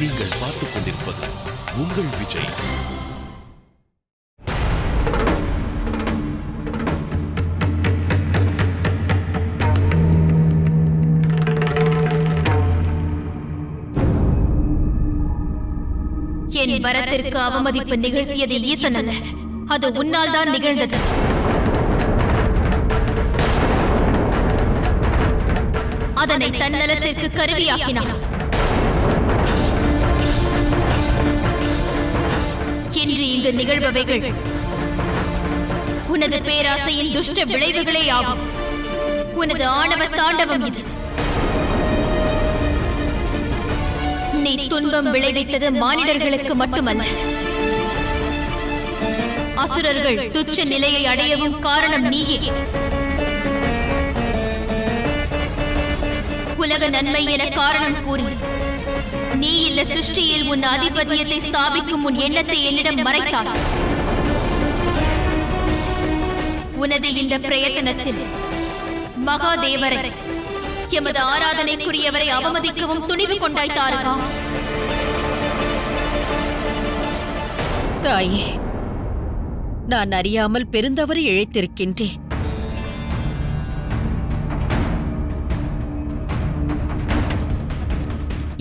நீங்கள் பார்த்துக் கொண்டிருப்பது உங்கள் விஜய். என் வரத்திற்கு அவமதிப்பு நிகழ்த்தியது ஈசன் அல்ல, அது உன்னால் தான் நிகழ்ந்தது. அதனை தன்னலத்திற்கு கருவியாக்கினான். இன்று இங்கு நிகழ்பவைகள் உனது பேராசையின் துஷ்ட விளைவுகளே ஆகும். உனது ஆணவ தாண்டவம் இது. நீ துன்பம் விளைவித்தது மானிடர்களுக்கு மட்டுமல்ல, அசுரர்கள் துச்ச நிலையை அடையவும் காரணம் நீயே. உலக நன்மை என காரணம் கூறி நீ இந்த சிருஷ்டியில் உன் ஆதிபத்தியத்தை ஸ்தாபிக்கும் உன் எண்ணத்தை என்னிடம் மறைத்தாய். உனது இந்த பிரயத்தனத்தில் மகாதேவரை, எமது ஆராதனைக்குரியவரை அவமதிக்கவும் துணிவு கொண்டாய் தாரகா. தாயே, நான் அறியாமல் பெருந்தவறு இழைத்திருக்கின்றேன்.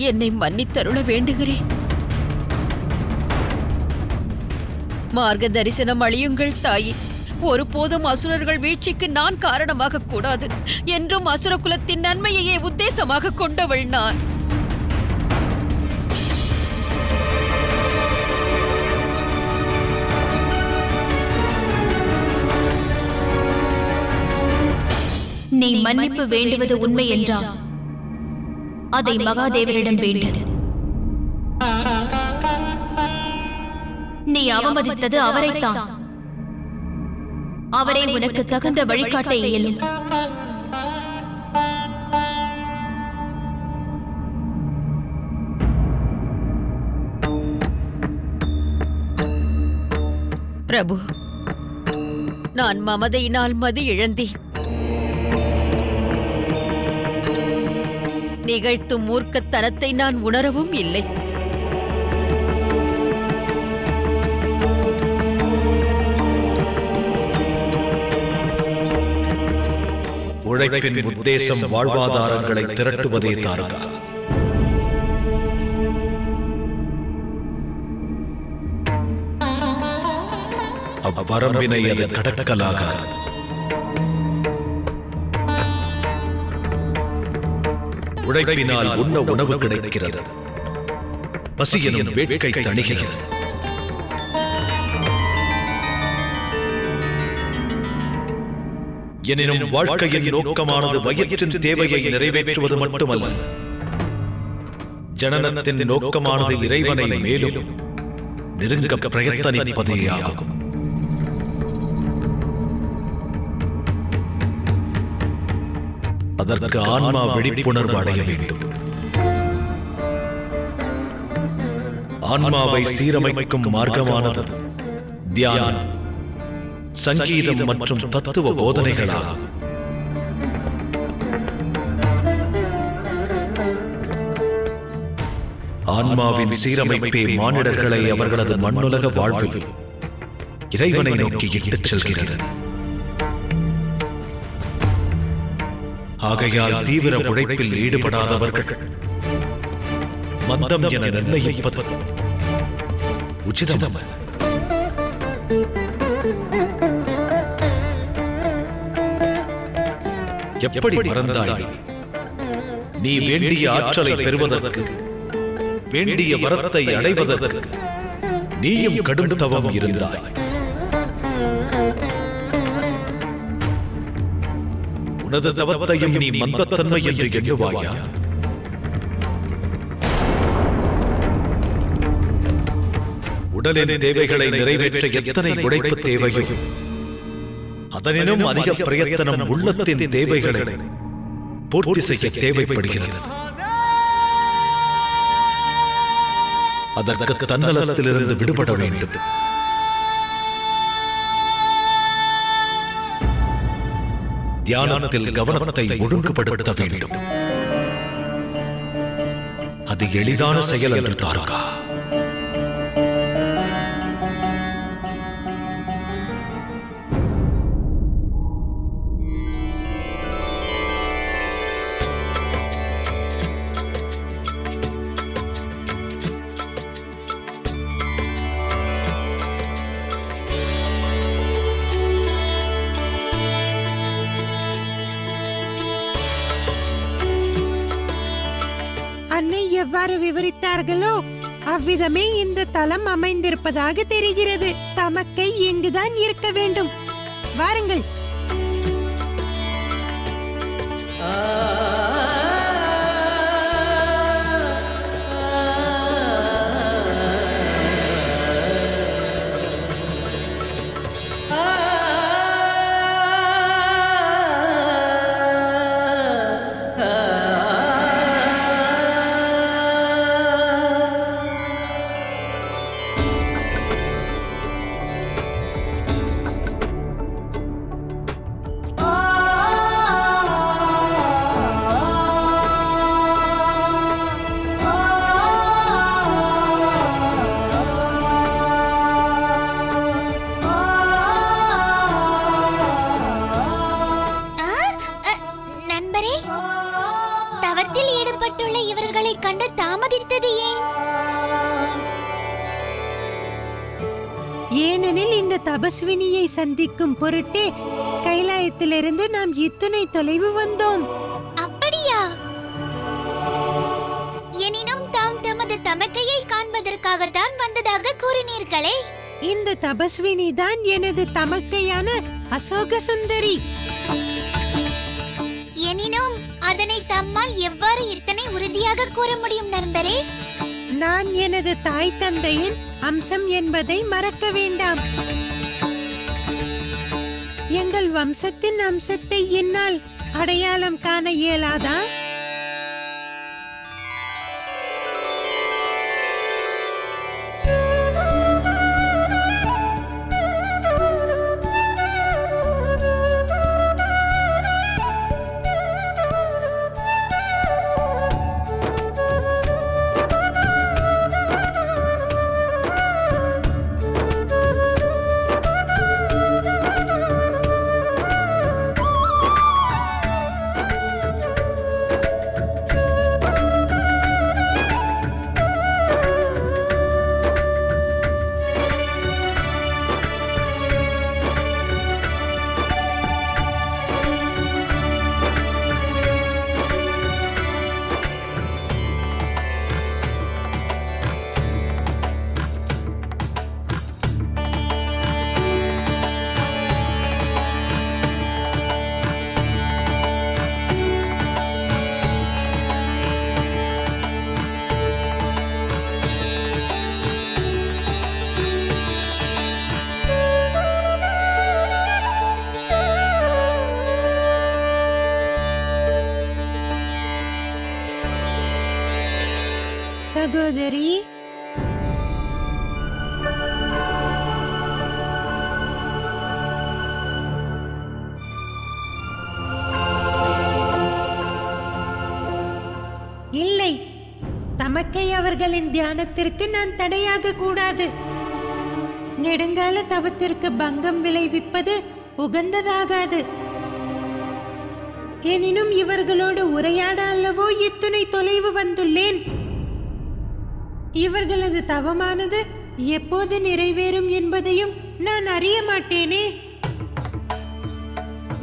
என்னை மன்னித்தருள வேண்டுகிறேன். மார்க்க தரிசனம் அளியுங்கள் தாயே. ஒருபோதும் அசுரர்கள் வீழ்ச்சிக்கு நான் காரணமாக கூடாது. என்றும் அசுர குலத்தின் நன்மையையே உத்தேசமாக கொண்டவள் நான். நீ மன்னிப்பு வேண்டுவது உண்மை என்றால் அதை மகாதேவரிடம் வேண்டு. நீ அவமதித்தது அவரைத்தான். அவரே உனக்கு தகுந்த வழிகாட்ட இயலும். பிரபு, நான் மமதையினால் மதி இழந்தேன். நிகழ்த்தும் மூர்க்கத்தனத்தை நான் உணரவும் இல்லை. உழைப்பின் உத்தேசம் வாழ்வாதாரங்களை திரட்டுவதே தாரகா. அவ்வரம்பினை அது கடக்கலாகாது. உழைப்பினால் உண்ண உணவு கிடைக்கிறது. பசி எனும் வேட்கை தணிகிறது. எனினும் வாழ்க்கையின் நோக்கமானது வயிற்றின் தேவையை நிறைவேற்றுவது மட்டுமல்ல, ஜனனத்தின் நோக்கமானது இறைவனை மேலும் நெருங்க பிரயத்தனிப்பதே ஆகும். அதற்கு ஆன்மா விழிப்புணர்வு அடைய வேண்டும். ஆன்மாவை சீரமைக்கும் மார்க்கமானது தியானம், சங்கீதம் மற்றும் தத்துவ போதனைகளாகும். ஆன்மாவின் சீரமைப்பே மானிடர்களை அவர்களது மண்ணுலக வாழ்வில் இறைவனை நோக்கி இட்டுச் செல்கிறது. ஆகையால் தீவிர உழைப்பில் ஈடுபடாதவர்கள் மந்தம் என நிர்ணயிப்பது உச்சிதமல்ல. எப்படி மறந்தாய்? நீ வேண்டிய ஆற்றலை பெறுவதற்கு, வேண்டிய வரத்தை அடைவதற்கு நீயும் கடும் தவம் இருந்தாய். உனது தவத்தையும் நீ மந்தத்தன்மை என்று எண்ணுவாயா? உடலின் தேவைகளை நிறைவேற்ற எத்தனை உழைப்பு தேவையோ அதனினும் அதிக பிரயத்தனம் உள்ளத்தின் தேவைகளை பூர்த்தி செய்ய தேவைப்படுகிறது. அதற்கு தன்னலத்திலிருந்து விடுபட வேண்டும். தியானத்தில் கவனத்தை ஒழுங்குபடுத்த வேண்டும். அது எளிதான செயல் என்று தாருகா. அன்னை எவ்வாறு விவரித்தார்களோ அவ்விதமே இந்த தலம் அமைந்திருப்பதாக தெரிகிறது. தமக்கை இங்குதான் இருக்க வேண்டும். வாருங்கள். ஏனெனில் இந்த தபஸ்வினியை சந்திக்கும் பொருட்டே கைலாயத்திலிருந்து நாம் இத்தனை தொலைவு வந்தோம். அப்படியா? எனினும் தாம் தமது தமக்கையை காண்பதற்காகத்தான் வந்ததாக கூறினீர்களே. இந்த தபஸ்வினி தான் எனது தமக்கையான அசோக சுந்தரி. எனினும் அதனை தம்மால் எவ்வாறு இத்தனை உறுதியாக கூற முடியும் நண்பரே? நான் எனது தாய் தந்தையின் அம்சம் என்பதை மறக்க வேண்டாம். எங்கள் வம்சத்தின் அம்சத்தை என்னால் அடையாளம் காண இயலாதா? சகோதரி, இல்லை, தமக்கை அவர்களின் தியானத்திற்கு நான் தடையாக கூடாது. நெடுங்கால தவத்திற்கு பங்கம் விளைவிப்பது உகந்ததாகாது. எனினும் இவர்களோடு உரையாட அல்லவோ இத்தனை தொலைவு வந்துள்ளேன். இவர்களது தவமானது எப்போது நிறைவேறும் என்பதையும் நான் அறிய மாட்டேனே.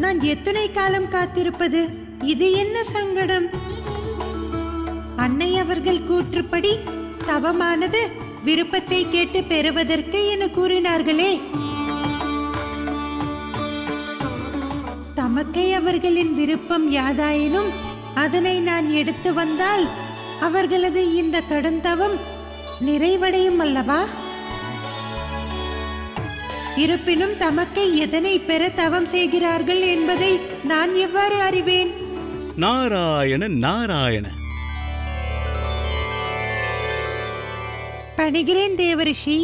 நான் எத்தனை காலம் காத்திருப்பது? இது என்ன சங்கடம்? அன்னை அவர்கள் கூற்றுப்படி தவமானது விருப்பத்தை கேட்டு பெறுவதற்கு என கூறினார்களே. தமக்கை அவர்களின் விருப்பம் யாதாயினும் அதனை நான் எடுத்து வந்தால் அவர்களது இந்த கடுந்தவம் நிறைவடையும் அல்லவா? இருப்பினும் தமக்கை எதனை பெற தவம் செய்கிறார்கள் என்பதை நான் எவ்வாறு அறிவேன்? நாராயண நாராயண. பணிகிறேன் தேவரிஷி.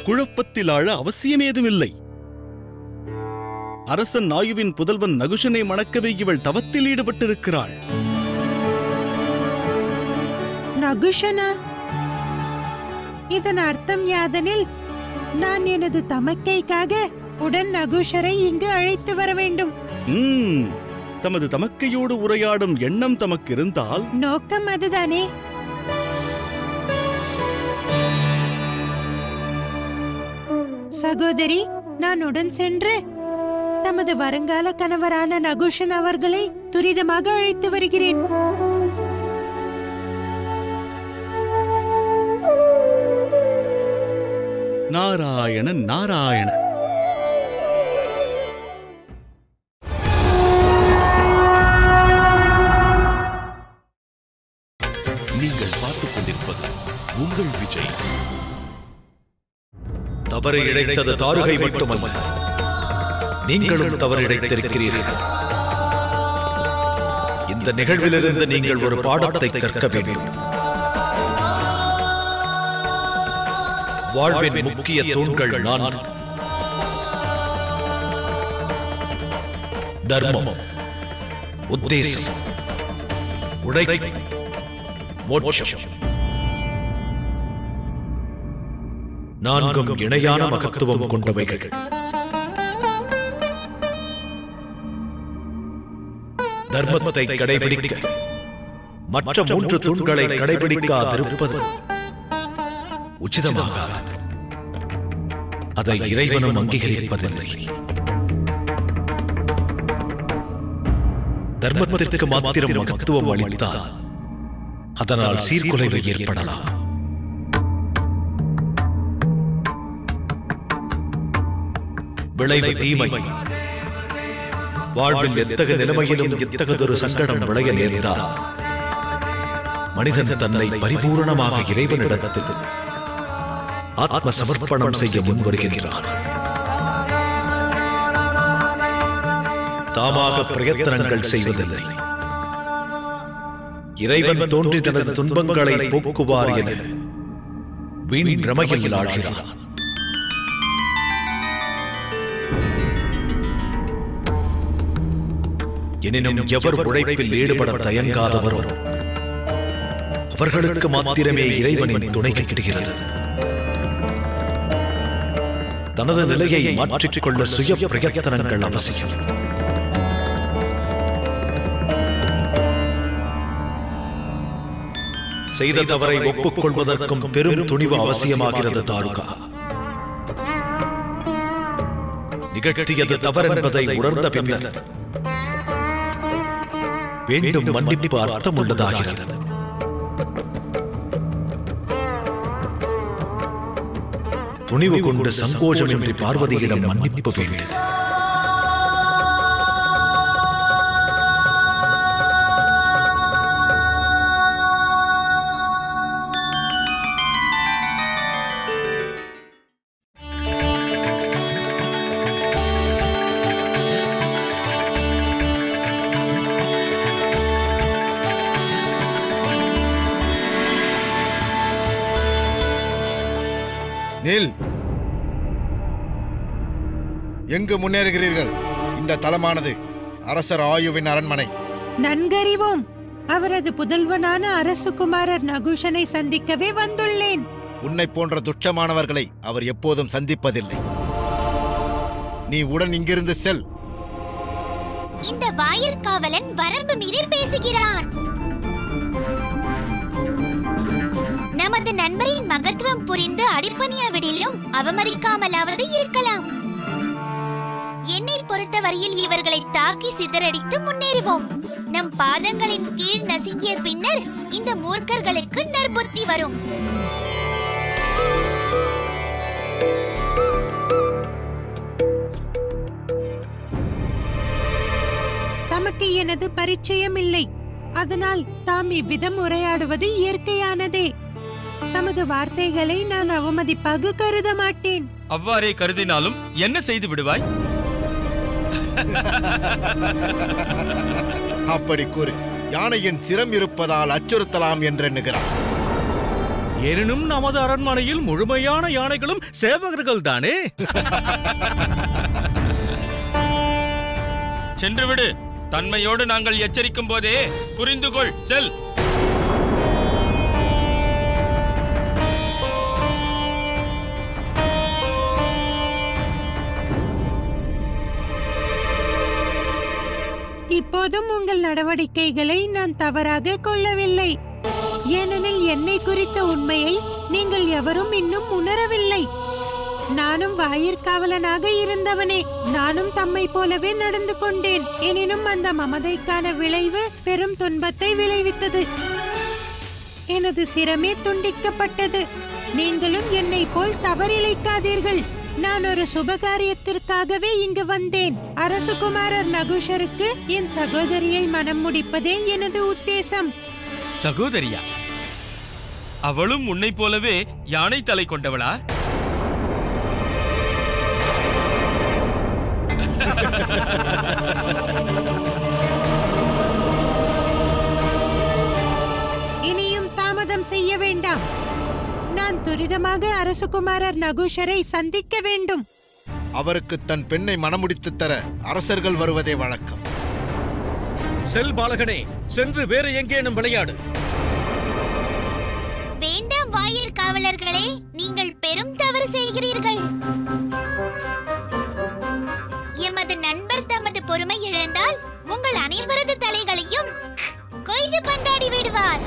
குழப்பத்தில் ஆழ அவசியமேதுமில்லை. அரசன் நாயுவின் புதல்வன் நகுஷனை மணக்கவே இவள் தவத்தில் ஈடுபட்டிருக்கிறாள். நகுஷனா? இதன் அர்த்தம் யாதெனில் நான் எனது தமக்கைக்காக உடன் நகுஷரை இங்கு அழைத்து வர வேண்டும். தமது தமக்கையோடு உரையாடும் எண்ணம் தமக்கு இருந்தால் நோக்கம் அதுதானே. சகோதரி, நான் உடன் சென்று தமது வருங்கால கணவரான நகுஷன் அவர்களை துரிதமாக அழைத்து வருகிறேன். நாராயண நாராயண. நீங்கள் பார்த்துக் கொண்டிருப்பது உங்கள் விஜய். தவறு இழைத்தது தாருகை மட்டுமல்ல, நீங்களும் தவறு இழைத்திருக்கிறீர்கள். இந்த நிகழ்விலிருந்து நீங்கள் ஒரு பாடத்தை கற்க வேண்டும். வாழ்வின் முக்கிய தூண்கள் 4: தர்மம், உத்தேசம், உழைப்பு, மோட்சம். 4ம் இணையான மகத்துவம் கொண்டவைகள். தர்மத்தை கடைபிடிக்க மற்ற 3 தூண்களை கடைபிடிக்காதிருப்பது உச்சிதமாகாது. அதை இறைவனும் அங்கீகரிப்பதில்லை. தர்மத்திற்கு மாத்திரம் மகத்துவம் அளித்தால் அதனால் சீர்குலைவு ஏற்படலாம். விளைவு தீமை. வாழ்வில் எத்தகைய நிலைமையிலும் எத்தகையதொரு சங்கடம் விளைய நேர்ந்தால் மனிதன் தன்னை பரிபூரணமாக இறைவனிடத்தில் ஆத்ம சமர்ப்பணம் செய்ய முன்வருகின்றான். தாமாக பிரயத்தனங்கள் செய்வதில்லை. இறைவன் தோன்றி தனது துன்பங்களை போக்குவார் என வீண் பிரமையில் ஆழ்கிறான். எனினும் எவர் உழைப்பில் ஈடுபட தயங்காதவரோ அவர்களுக்கு மாத்திரமே இறைவனின் துணை கிட்டுகிறது. தனது நிலையை மாற்றிக்கொள்ள சுய பிரயத்தனங்கள் அவசியம். செய்த தவறை ஒப்புக்கொள்வதற்கும் பெரும் துணிவு அவசியமாகிறது. தாருகா, நிகழ்த்தியது தவறென்பதை உணர்ந்த பின்னர் வேண்டும் மன்னிப்பு அர்த்தம் உள்ளதாகிறது. துணிவு கொண்டு சங்கோஜமின்றி பார்வதியிடம் மன்னிப்பு வேண்டும். நில். எங்கு முன்னேறுகிறீர்கள்? இந்த தலமானது அரசர் ஆயுவின் அரண்மனை. நன்கறிவோம். அவரது புதல்வனான அரசுகுமாரர் நகுஷனை சந்திக்கவே வந்துள்ளேன். உன்னை போன்ற துச்சமானவர்களை அவர் எப்போதும் சந்திப்பதில்லை. நீ உடன் இங்கிருந்து செல். இந்த வாயிற்காவலன் வரம்பு மீறி பேசுகிறான். நமது நண்பரின் மகத்துவம் புரிந்து அடிப்பணியாவிடிலும் அவமதிக்காமலாவது இருக்கலாம். என்னை பொறுத்தவரையில் இவர்களை தாக்கி சிதறடித்து முன்னேறுவோம். நம் பாதங்களின் கீழ் நசுங்கிய பின்னர் இந்த மூர்க்கர்களுக்கு நற்புத்தி வரும். தமக்கு எனது பரிச்சயம் இல்லை. அதனால் தாம் இவ்விதம் உரையாடுவது இயற்கையானதே. தமது வார்த்தைகளை நான் அவமதிப்பாக கருத மாட்டேன். அவ்வாறே கருதினாலும் என்ன செய்து விடுவாய்? அப்படி கூறு. யானையின் சிரம் இருப்பதால் அச்சுறுத்தலாம் என்றெண்ணுகிறான். எனினும் நமது அரண்மனையில் முழுமையான யானைகளும் சேவகர்கள் தானே. சென்றுவிடு. தன்மையோடு நாங்கள் எச்சரிக்கும் போதே புரிந்து கொள். செல். ஒருபோதும் உங்கள் நடவடிக்கைகளை நான் தவறாக கொள்ளவில்லை. ஏனெனில் என்னை குறித்த உண்மையை நீங்கள் எவரும் இன்னும் உணரவில்லை. நானும் வாயிற்காவலனாக இருந்தவனே. நானும் தம்மை போலவே நடந்து கொண்டேன். எனினும் அந்த மமதைக்கான விளைவு பெரும் துன்பத்தை விளைவித்தது. எனது சிரமே துண்டிக்கப்பட்டது. நீங்களும் என்னை போல் தவறிழைக்காதீர்கள். நான் ஒரு சுபகாரியத்திற்காகவே இங்கு வந்தேன். அரசகுமாரர் நகுஷருக்கு என் சகோதரியை மனம் முடிப்பதே எனது உத்தேசம். சகோதரியா? அவளும் உன்னை போலவே யானை தலை கொண்டவளா? இனியும் தாமதம் செய்ய வேண்டாம். நான் துரிதமாக அரசகுமாரர் நகுஷரை சந்திக்க வேண்டும். அவருக்கு தன் பெண்ணை மணமுடித்து தர அரசர்கள் வருவதே வழக்கம். செல் பாலகனே, சென்று வேறு எங்கேனும் விளையாடு. வேண்டாம் வாயிற்காவலர்களே, நீங்கள் பெரும் தவறு செய்கிறீர்கள். எமது நண்பர் தமது பொறுமை இழந்தால் உங்கள் அனைவரது தலைகளையும் கொய்து பந்தாடி விடுவார்.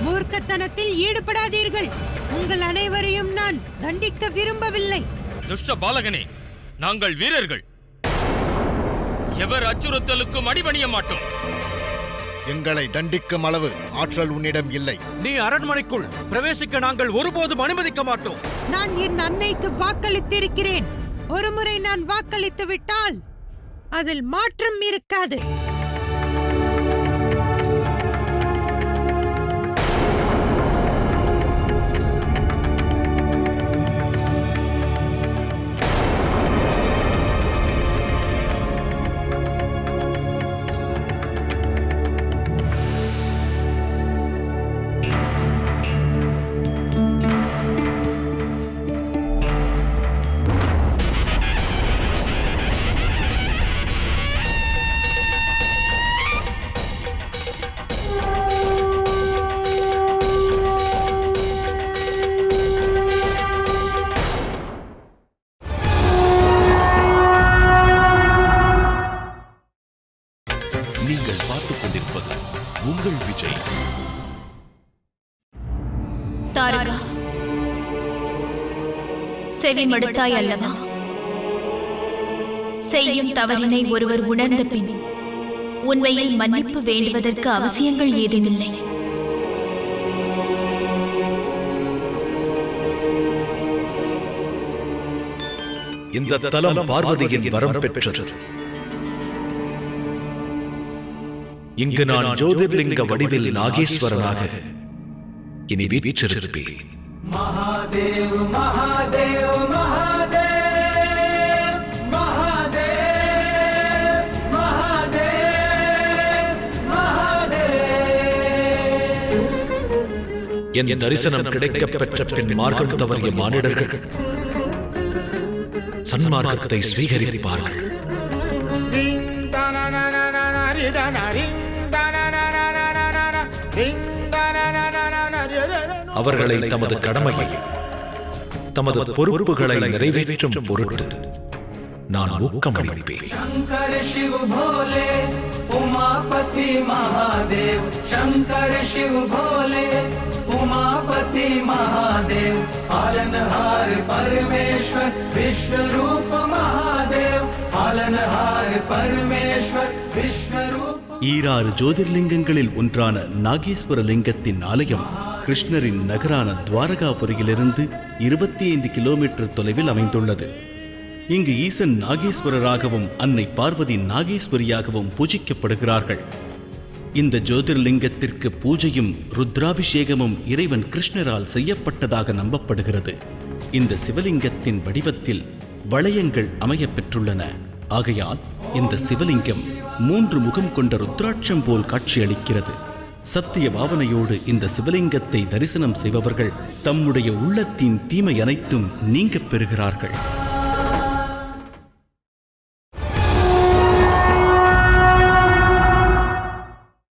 மூர்க்கத்தனத்தில் ஈடுபடாதீர்கள். உங்கள் அனைவரையும் நான் தண்டிக்க விரும்பவில்லை. துஷ்ட பாலகனே, நாங்கள் வீரர்கள். எவர் அச்சுறுத்தலுக்கும் அடிபணிய மாட்டோம். எங்களை தண்டிக்கும் அளவு ஆற்றல் உன்னிடம் இல்லை. நீ அரண்மனைக்குள் பிரவேசிக்க நாங்கள் ஒருபோதும் அனுமதிக்க மாட்டோம். நான் என் அன்னைக்கு வாக்களித்திருக்கிறேன். ஒருமுறை நான் வாக்களித்து விட்டால் அதில் மாற்றம் இருக்காது. தாரகா, செவிமடுத்தாய் அல்லவா? செய்யும் தவறினை ஒருவர் உணர்ந்த பின் உண்மையில் மன்னிப்பு வேண்டுவதற்கு அவசியங்கள் ஏதுமில்லை. இந்த தலம் பார்வதியின் வரம் பெற்றது. இங்கு நான் ஜோதிர்லிங்க வடிவில் நாகேஸ்வரனாக இனி வீற்றிருப்பேன். மகாதேவ் மகாதேவ் மகாதேவ் மகாதேவ் மகாதேவ். என் தரிசனம் கிடைக்கப் பெற்ற பின் மார்க்கம் தவறிய மானிடர்கள் சன்மார்க்கத்தை ஸ்வீகரிப்பார்கள். அவர்களை தமது கடமையை, தமது பொறுப்புகளை நிறைவேற்றும் பொருட்டு நான் ஊக்கமளிப்பேன். शंकर शिव भोले उमापति महादेव, शंकर शिव भोले उमापति महादेव, पालनहार परमेश्वर विश्वरूप महादेव, पालनहार परमेश्वर विश्वरूप. ஈராறு ஜோதிர்லிங்கங்களில் ஒன்றான நாகேஸ்வர லிங்கத்தின் ஆலயம் கிருஷ்ணரின் நகரான துவாரகாபுரியிலிருந்து 25 கிலோமீட்டர் தொலைவில் அமைந்துள்ளது. இங்கு ஈசன் நாகேஸ்வரராகவும் அன்னை பார்வதி நாகேஸ்வரியாகவும் பூஜிக்கப்படுகிறார்கள். இந்த ஜோதிர்லிங்கத்திற்கு பூஜையும் ருத்ராபிஷேகமும் இறைவன் கிருஷ்ணரால் செய்யப்பட்டதாக நம்பப்படுகிறது. இந்த சிவலிங்கத்தின் வடிவத்தில் வளையங்கள் அமையப் பெற்றுள்ளன. ஆகையால் இந்த சிவலிங்கம் 3 முகம் கொண்ட ருத்ராட்சம் போல் காட்சியளிக்கிறது. சத்திய பாவனையோடு இந்த சிவலிங்கத்தை தரிசனம் செய்பவர்கள் தம்முடைய உள்ளத்தின் தீமை அனைத்தும் நீங்கப் பெறுகிறார்கள்.